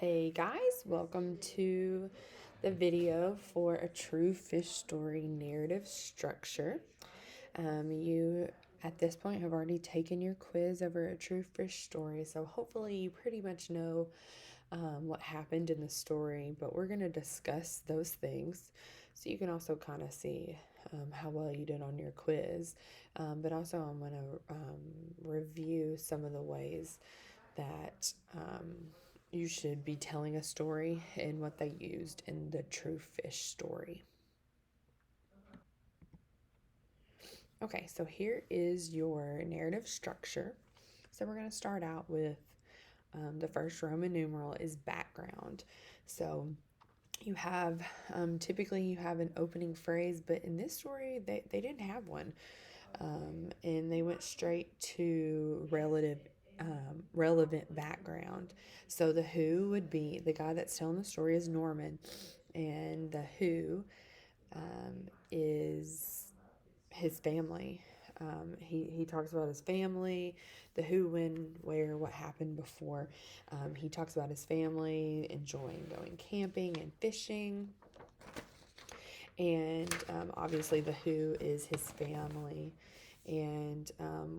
Hey guys, welcome to the video for a true fish story narrative structure. You at this point have already taken your quiz over a true fish story, so hopefully you pretty much know what happened in the story, but we're going to discuss those things so you can also kind of see how well you did on your quiz. But also, I'm going to review some of the ways that you should be telling a story and what they used in the true fish story. Okay, so here is your narrative structure. So we're going to start out with the first Roman numeral is background. So you have typically you have an opening phrase, but in this story they didn't have one, and they went straight to relevant background. So the who would be the guy that's telling the story is Norman, and the who is his family. He talks about his family, the who, when, where, what happened before. He talks about his family enjoying going camping and fishing. And obviously, the who is his family. And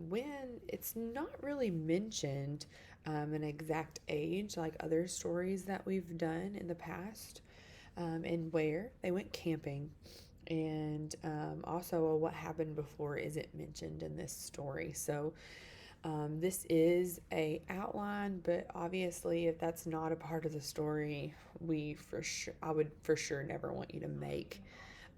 when it's not really mentioned an exact age like other stories that we've done in the past, and where they went camping. And also what happened before isn't mentioned in this story. So this is a outline, but obviously if that's not a part of the story, I would for sure never want you to make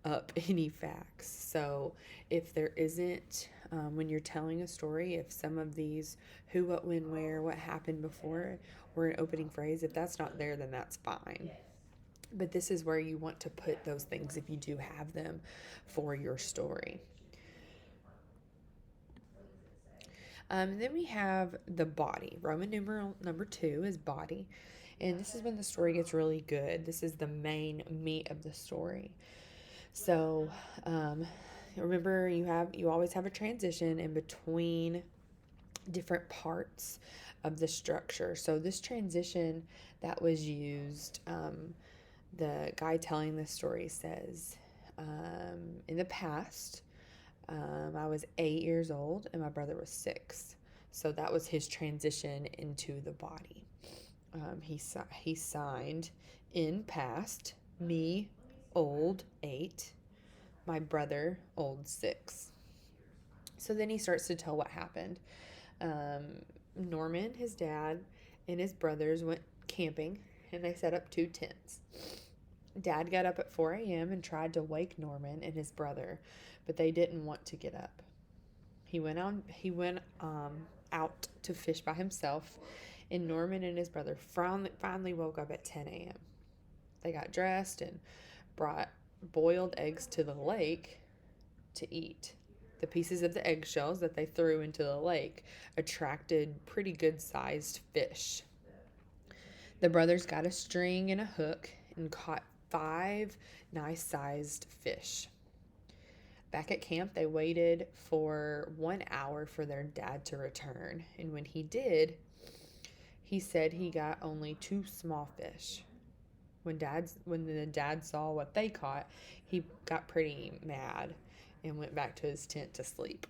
up any facts. So if there isn't, when you're telling a story, if some of these who, what, when, where, what happened before, or an opening phrase, if that's not there, then that's fine. But this is where you want to put those things if you do have them for your story. Then we have the body. Roman numeral number 2 is body. And this is when the story gets really good. This is the main meat of the story. So remember, you always have a transition in between different parts of the structure. So this transition that was used, the guy telling the story says, in the past, I was 8 years old and my brother was 6. So that was his transition into the body. He signed in past, me, old 8, my brother, old 6. So then he starts to tell what happened. Norman, his dad, and his brothers went camping and they set up 2 tents. Dad got up at 4 a.m. and tried to wake Norman and his brother, but they didn't want to get up. He went out to fish by himself, and Norman and his brother finally woke up at 10 a.m. They got dressed and brought boiled eggs to the lake to eat. The pieces of the eggshells that they threw into the lake attracted pretty good sized fish. The brothers got a string and a hook and caught 5 nice sized fish. Back at camp, they waited for 1 hour for their dad to return. And when he did, he said he got only 2 small fish. When the dad saw what they caught, he got pretty mad and went back to his tent to sleep.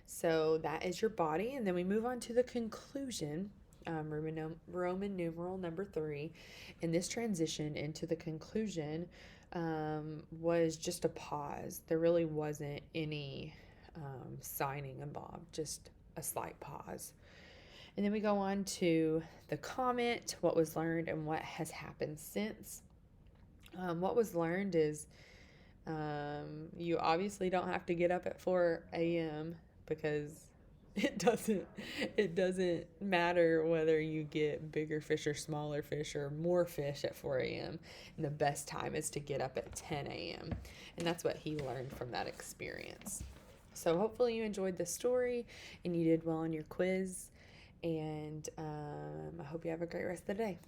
So that is your body. And then we move on to the conclusion, Roman numeral number 3. And this transition into the conclusion was just a pause. There really wasn't any signing involved, just a slight pause. And then we go on to the comment, what was learned and what has happened since. What was learned is you obviously don't have to get up at 4 a.m. because it doesn't matter whether you get bigger fish or smaller fish or more fish at 4 a.m. And the best time is to get up at 10 a.m. And that's what he learned from that experience. So hopefully you enjoyed the story and you did well on your quiz. And I hope you have a great rest of the day.